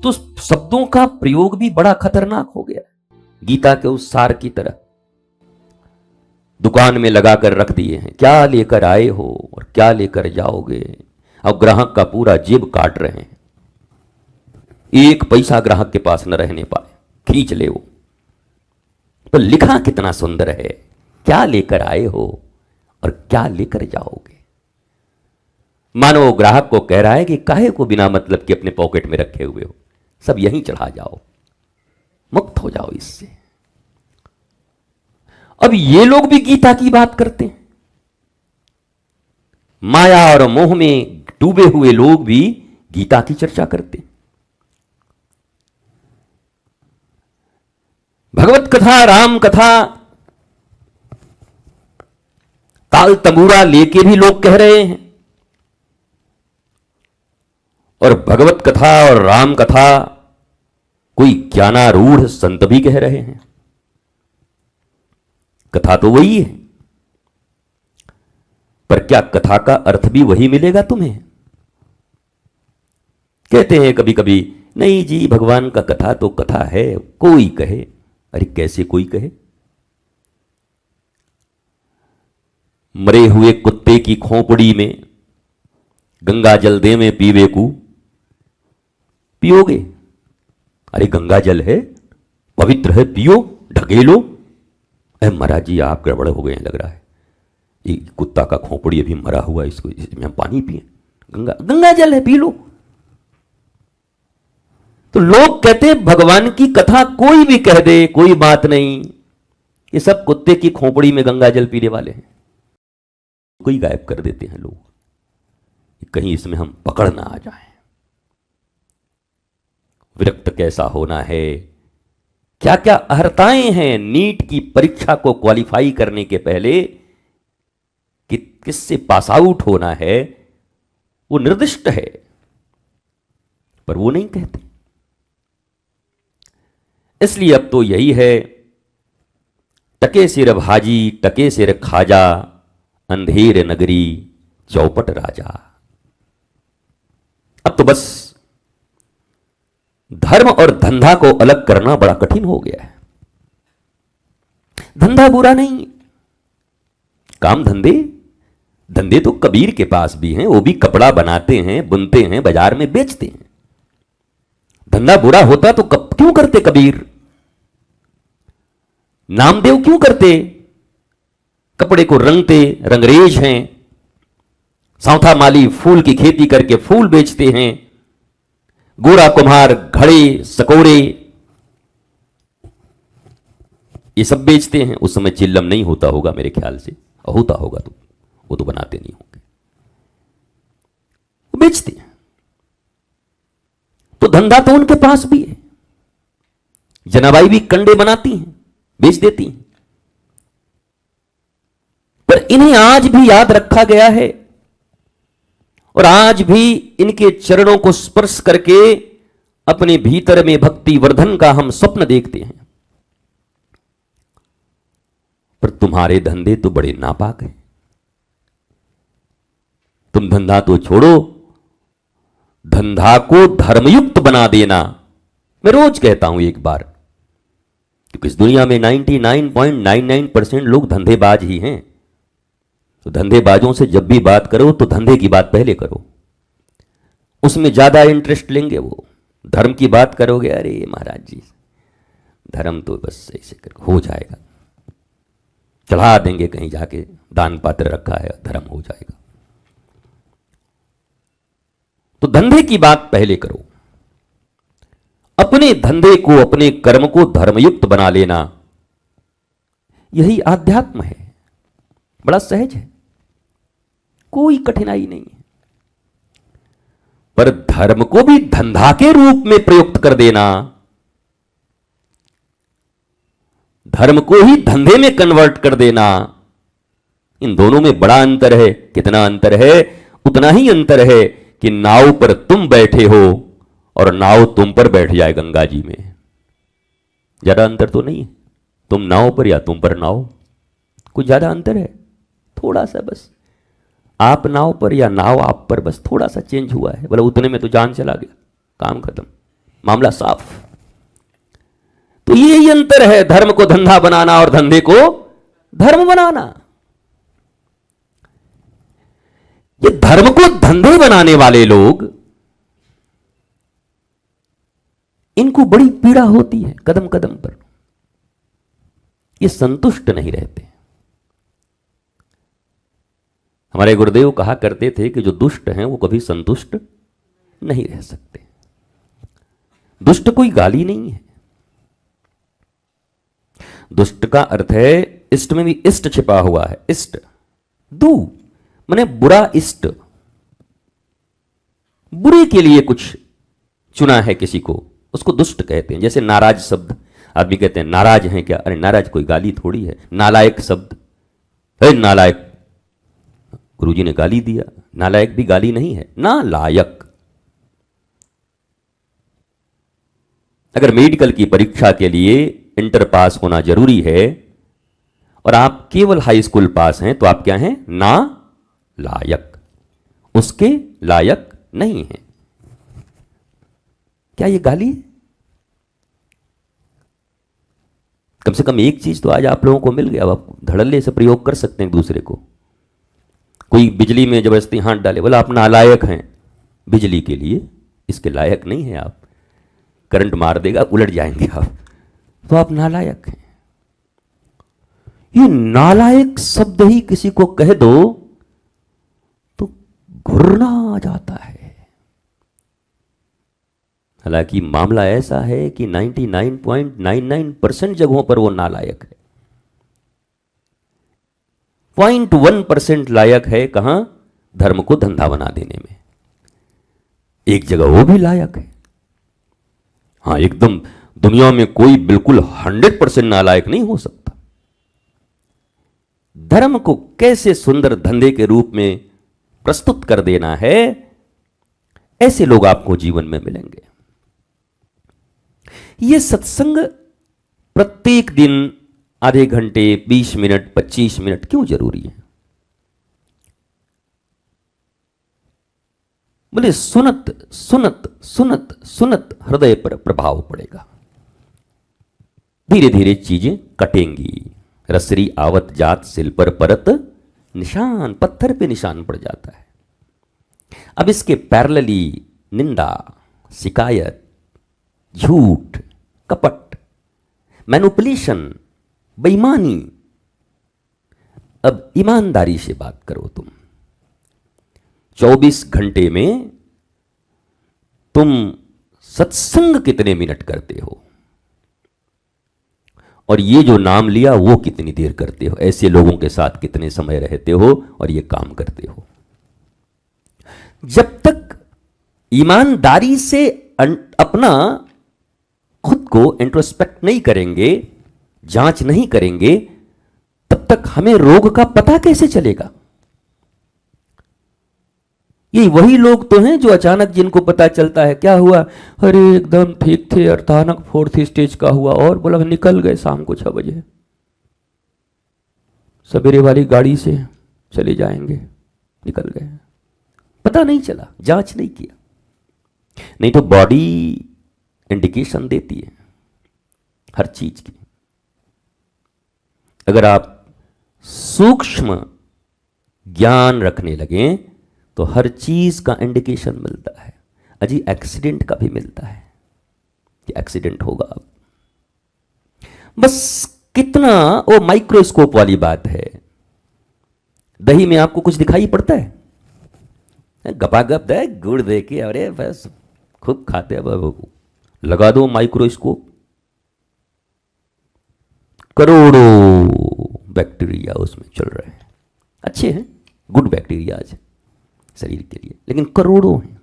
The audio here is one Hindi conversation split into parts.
तो शब्दों का प्रयोग भी बड़ा खतरनाक हो गया, गीता के उस सार की तरह दुकान में लगाकर रख दिए हैं, क्या लेकर आए हो और क्या लेकर जाओगे। अब ग्राहक का पूरा जेब काट रहे हैं, एक पैसा ग्राहक के पास न रहने पाए, खींच ले वो। तो लिखा कितना सुंदर है, क्या लेकर आए हो और क्या लेकर जाओगे। मानो वो ग्राहक को कह रहा है कि काहे को बिना मतलब के अपने पॉकेट में रखे हुए हो, सब यहीं चढ़ा जाओ, मुक्त हो जाओ इससे। अब ये लोग भी गीता की बात करते हैं, माया और मोह में डूबे हुए लोग भी गीता की चर्चा करते हैं। भगवत कथा, राम कथा, ताल तंबूरा लेके भी लोग कह रहे हैं, और भगवत कथा और राम कथा कोई ज्ञानारूढ़ संत भी कह रहे हैं। कथा तो वही है, पर क्या कथा का अर्थ भी वही मिलेगा तुम्हें? कहते हैं कभी कभी, नहीं जी भगवान का कथा तो कथा है, कोई कहे। अरे कैसे कोई कहे? मरे हुए कुत्ते की खोपड़ी में गंगा जल दे में पीवे को, पियोगे? अरे गंगा जल है, पवित्र है, पियो, ढकेलो। अरे महाराज जी आप गड़बड़ हो गए हैं लग रहा है, ये कुत्ता का खोपड़ी अभी मरा हुआ, इसमें हम पानी पिए? गंगा जल है, पी लो। तो लोग कहते हैं भगवान की कथा कोई भी कह दे, कोई बात नहीं, ये सब कुत्ते की खोपड़ी में गंगा जल पीने वाले हैं, कोई गायब कर देते हैं लोग, कहीं इसमें हम पकड़ ना आ जाएं। विरक्त कैसा होना है, क्या क्या अहर्ताएं हैं नीट की परीक्षा को क्वालिफाई करने के पहले, कि किससे पास आउट होना है, वो निर्दिष्ट है, पर वो नहीं कहते। इसलिए अब तो यही है, टके सिर भाजी टके सिर खाजा, अंधेर नगरी चौपट राजा। अब तो बस धर्म और धंधा को अलग करना बड़ा कठिन हो गया है। धंधा बुरा नहीं, काम धंधे, धंधे तो कबीर के पास भी हैं, वो भी कपड़ा बनाते हैं, बुनते हैं, बाजार में बेचते हैं। धंधा बुरा होता तो क्यों करते कबीर, नामदेव क्यों करते? कपड़े को रंगते, रंगरेज हैं। सौथा माली फूल की खेती करके फूल बेचते हैं। गोरा कुम्हार घड़े सकोरे ये सब बेचते हैं। उस समय चिल्लम नहीं होता होगा मेरे ख्याल से, होता होगा तो वो तो बनाते नहीं होंगे, वो बेचते हैं। तो धंधा तो उनके पास भी है। जनाबाई भी कंडे बनाती हैं, बेच देती हैं। पर इन्हें आज भी याद रखा गया है, और आज भी इनके चरणों को स्पर्श करके अपने भीतर में भक्ति वर्धन का हम स्वप्न देखते हैं। पर तुम्हारे धंधे तो बड़े नापाक हैं। तुम धंधा तो छोड़ो, धंधा को धर्मयुक्त बना देना। मैं रोज कहता हूं एक बार, क्योंकि इस दुनिया में 99.99% लोग धंधेबाज ही हैं। तो धंधेबाजों से जब भी बात करो तो धंधे की बात पहले करो, उसमें ज्यादा इंटरेस्ट लेंगे वो। धर्म की बात करोगे, अरे महाराज जी धर्म तो बस ऐसे हो जाएगा, चढ़ा देंगे कहीं जाके, दान पात्र रखा है, धर्म हो जाएगा। तो धंधे की बात पहले करो, अपने धंधे को, अपने कर्म को धर्मयुक्त बना लेना, यही आध्यात्म है। बड़ा सहज है, कोई कठिनाई नहीं है। पर धर्म को भी धंधा के रूप में प्रयुक्त कर देना, धर्म को ही धंधे में कन्वर्ट कर देना, इन दोनों में बड़ा अंतर है। कितना अंतर है? उतना ही अंतर है कि नाव पर तुम बैठे हो और नाव तुम पर बैठ जाए गंगा जी में। ज्यादा अंतर तो नहीं है, तुम नाव पर या तुम पर नाव, कुछ ज्यादा अंतर है? थोड़ा सा बस, आप नाव पर या नाव आप पर, बस थोड़ा सा चेंज हुआ है। बोला उतने में तो जान चला गया, काम खत्म, मामला साफ। तो यही अंतर है धर्म को धंधा बनाना और धंधे को धर्म बनाना। ये धर्म को धंधे बनाने वाले लोग, इनको बड़ी पीड़ा होती है कदम कदम पर। ये संतुष्ट नहीं रहते। हमारे गुरुदेव कहा करते थे कि जो दुष्ट हैं वो कभी संतुष्ट नहीं रह सकते। दुष्ट कोई गाली नहीं है। दुष्ट का अर्थ है, इष्ट में भी इष्ट छिपा हुआ है। इष्ट दू माने बुरा इष्ट, बुरे के लिए कुछ चुना है किसी को, उसको दुष्ट कहते हैं। जैसे नाराज शब्द, आदमी कहते हैं नाराज हैं क्या? अरे नाराज कोई गाली थोड़ी है। नालायक शब्द, है नालायक, गुरुजी ने गाली दिया। नालायक भी गाली नहीं है, नालायक। अगर मेडिकल की परीक्षा के लिए इंटर पास होना जरूरी है और आप केवल हाई स्कूल पास हैं, तो आप क्या हैं? नालायक, उसके लायक नहीं है। क्या ये गाली है? कम से कम एक चीज तो आज आप लोगों को मिल गया, अब आप धड़ल्ले से प्रयोग कर सकते हैं एक दूसरे को। कोई बिजली में जबरदस्ती हाथ डाले, बोला आप नालायक हैं बिजली के लिए, इसके लायक नहीं है आप, करंट मार देगा, उलट जाएंगे आप, तो आप नालायक हैं। ये नालायक शब्द ही किसी को कह दो तो घुरना आ जाता है। हालांकि मामला ऐसा है कि 99.99% जगहों पर वो नालायक है। 0.1% लायक है कहां? धर्म को धंधा बना देने में। एक जगह वो भी लायक है। हाँ, एकदम दुनिया में कोई बिल्कुल 100% नालायक नहीं हो सकता। धर्म को कैसे सुंदर धंधे के रूप में प्रस्तुत कर देना है, ऐसे लोग आपको जीवन में मिलेंगे। यह सत्संग प्रत्येक दिन आधे घंटे, 20 मिनट, 25 मिनट क्यों जरूरी है? बोले सुनत सुनत सुनत सुनत हृदय पर प्रभाव पड़ेगा। धीरे धीरे चीजें कटेंगी। रसरी आवत जात सिल पर परत निशान, पत्थर पे निशान पड़ जाता है। अब इसके पैरेलली निंदा, शिकायत, झूठ, कपट, मैनिपुलेशन, बेईमानी। अब ईमानदारी से बात करो तुम। 24 घंटे में तुम सत्संग कितने मिनट करते हो? और ये जो नाम लिया वो कितनी देर करते हो? ऐसे लोगों के साथ कितने समय रहते हो और ये काम करते हो? जब तक ईमानदारी से अपना खुद को इंट्रोस्पेक्ट नहीं करेंगे, जांच नहीं करेंगे, तब तक हमें रोग का पता कैसे चलेगा? ये वही लोग तो हैं जो अचानक जिनको पता चलता है क्या हुआ, अरे एकदम ठीक थे, अचानक 4th स्टेज का हुआ और बोला निकल गए शाम को 6 बजे, सवेरे वाली गाड़ी से चले जाएंगे, निकल गए, पता नहीं चला, जांच नहीं किया। नहीं तो बॉडी इंडिकेशन देती है हर चीज की। अगर आप सूक्ष्म ज्ञान रखने लगे तो हर चीज का इंडिकेशन मिलता है। अजी एक्सीडेंट का भी मिलता है कि एक्सीडेंट होगा। अब बस कितना वो माइक्रोस्कोप वाली बात है। दही में आपको कुछ दिखाई पड़ता है? गपागप दे गुड़ दे के, अरे बस खूब खाते हैं। अब लगा दो माइक्रोस्कोप, करोड़ों बैक्टीरिया उसमें चल रहे हैं। अच्छे हैं, गुड बैक्टीरियाज शरीर के लिए, लेकिन करोड़ों हैं।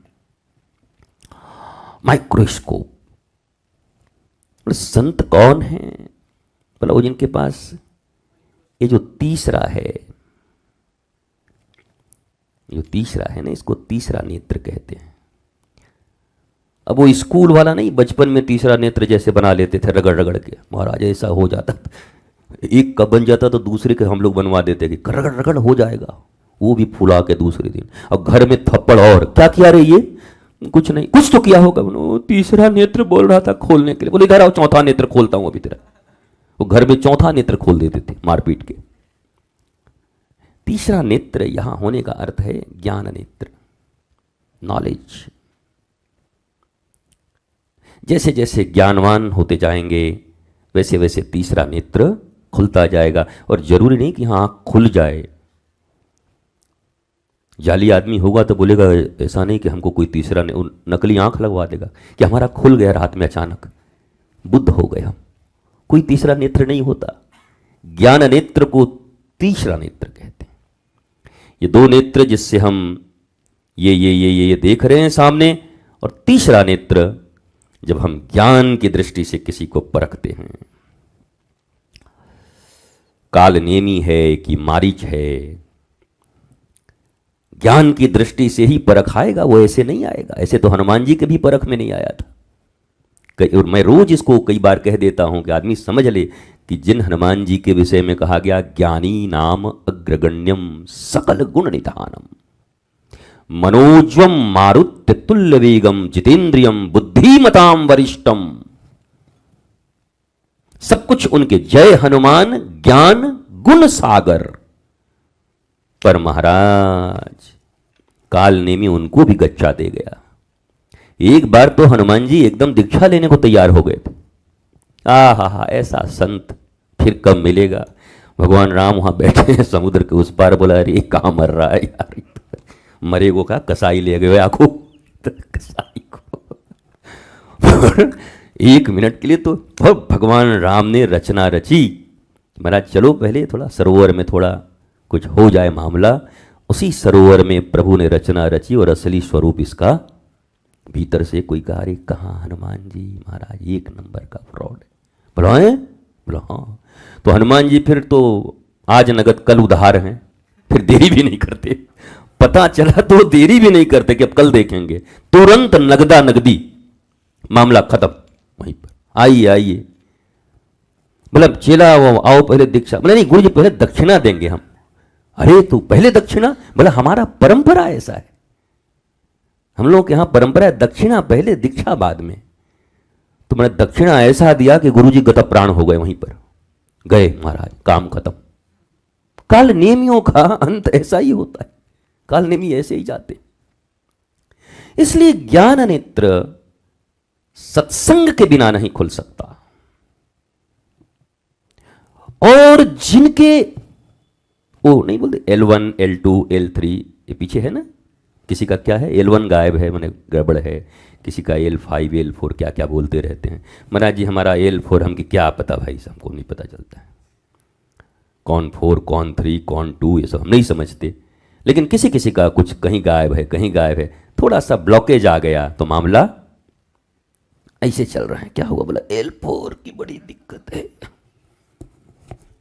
माइक्रोस्कोप। संत कौन है? बोला वो जिनके पास ये जो तीसरा है, जो तीसरा है ना, इसको तीसरा नेत्र कहते हैं। अब वो स्कूल वाला नहीं, बचपन में तीसरा नेत्र जैसे बना लेते थे रगड़ रगड़ के, महाराज ऐसा हो जाता था, एक का बन जाता तो दूसरे के हम लोग बनवा देते कि रगड़ रगड़ हो जाएगा, वो भी फुला के दूसरे दिन। अब घर में थप्पड़ और क्या किया रे ये, कुछ नहीं, कुछ तो किया होगा। वो तीसरा नेत्र बोल रहा था खोलने के लिए, बोले इधर आओ चौथा नेत्र खोलता हूं अभी तेरा। वो घर में चौथा नेत्र खोल देते थे मारपीट के। तीसरा नेत्र यहां होने का अर्थ है ज्ञान नेत्र, नॉलेज। जैसे जैसे ज्ञानवान होते जाएंगे वैसे वैसे तीसरा नेत्र खुलता जाएगा। और जरूरी नहीं कि हाँ खुल जाए। जाली आदमी होगा तो बोलेगा ऐसा नहीं कि हमको कोई तीसरा नकली आंख लगवा देगा कि हमारा खुल गया रात में अचानक, बुद्ध हो गए हम। कोई तीसरा नेत्र नहीं होता। ज्ञान नेत्र को तीसरा नेत्र कहते हैं। ये दो नेत्र जिससे हम ये देख रहे हैं सामने, और तीसरा नेत्र जब हम ज्ञान की दृष्टि से किसी को परखते हैं। काल नेमी है कि मारीच है, ज्ञान की दृष्टि से ही परख आएगा, वो ऐसे नहीं आएगा। ऐसे तो हनुमान जी के भी परख में नहीं आया था। और मैं रोज इसको कई बार कह देता हूं कि आदमी समझ ले कि जिन हनुमान जी के विषय में कहा गया ज्ञानी नाम अग्रगण्यम सकल गुण निधानम मनोज्वम मारुत्य तुल्य वेगम जितेंद्रियम बुद्धिमताम वरिष्ठम, सब कुछ उनके जय हनुमान ज्ञान गुण सागर। पर महाराज काल नेमी उनको भी गच्चा दे गया। एक बार तो हनुमान जी एकदम दीक्षा लेने को तैयार हो गए थे। हा ऐसा संत फिर कब मिलेगा। भगवान राम वहां बैठे हैं समुद्र के उस पार। बोला अरे कहाँ मर रहा है यार, मरेगो का कसाई ले गए आखो कसाई को। एक मिनट के लिए तो भगवान राम ने रचना रची। महाराज चलो पहले थोड़ा सरोवर में थोड़ा कुछ हो जाए मामला। उसी सरोवर में प्रभु ने रचना रची और असली स्वरूप इसका भीतर से कोई कहा अरे कहाँ हनुमान जी महाराज एक नंबर का फ्रॉड है। बोला है, बोला हाँ। तो हनुमान जी फिर तो आज नगद कल उधार हैं, फिर देरी भी नहीं करते। पता चला तो देरी भी नहीं करते कि अब कल देखेंगे, तुरंत नगदा नगदी मामला खत्म। वहीं पर आइए आइए, मतलब चेला वो आओ पहले दीक्षा, बोले नहीं गुरु जी पहले दक्षिणा देंगे हम। अरे तू पहले दक्षिणा, बोला हमारा परंपरा ऐसा है, हम लोग के यहां परंपरा है दक्षिणा पहले दीक्षा बाद में। तो मैंने दक्षिणा ऐसा दिया कि गुरु जी गत प्राण हो गए, वहीं पर गए महाराज, काम खत्म। काल नेमियों का अंत ऐसा ही होता है, काल नेमी ऐसे ही जाते। इसलिए ज्ञान नेत्र सत्संग के बिना नहीं खुल सकता। और जिनके वो नहीं बोलते L1 L2 L3 ये पीछे है ना, किसी का क्या है L1 गायब है मैंने गड़बड़ है, किसी का L5 L4 क्या क्या बोलते रहते हैं। महाराज जी हमारा L4 हमकी क्या पता भाई, हमको नहीं पता चलता है कौन 4 कौन 3 कौन 2 ये सब हम नहीं समझते। लेकिन किसी किसी का कुछ कहीं गायब है कहीं गायब है, थोड़ा सा ब्लॉकेज आ गया तो मामला ऐसे चल रहा है। क्या हुआ, बोला L4 की बड़ी दिक्कत है।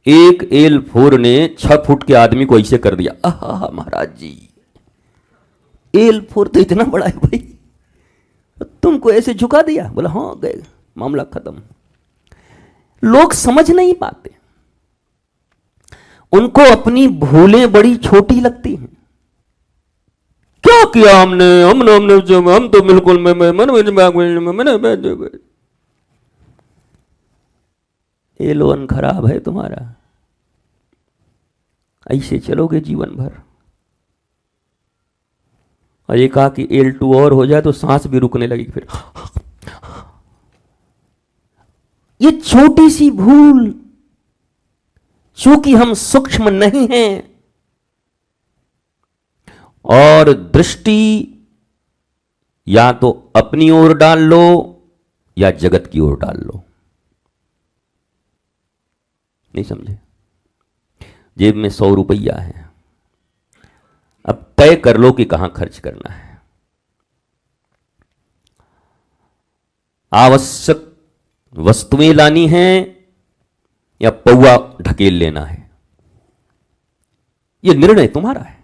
एक L4 ने 6 फुट के आदमी को ऐसे कर दिया। आहा महाराज जी L4 तो इतना बड़ा है भाई, तुमको ऐसे झुका दिया। बोला हाँ गए, मामला खत्म। लोग समझ नहीं पाते, उनको अपनी भूलें बड़ी छोटी लगती हैं। क्या किया हमने, हम तो बिल्कुल L1 खराब है तुम्हारा, ऐसे चलोगे जीवन भर। और ये कहा कि L2 और हो जाए तो सांस भी रुकने लगी फिर। ये छोटी सी भूल, चूंकि हम सूक्ष्म नहीं हैं और दृष्टि या तो अपनी ओर डाल लो या जगत की ओर डाल लो। नहीं समझे, जेब में 100 रुपया है, अब तय कर लो कि कहां खर्च करना है। आवश्यक वस्तुएं लानी हैं या पौआ ढकेल लेना है, यह निर्णय तुम्हारा है।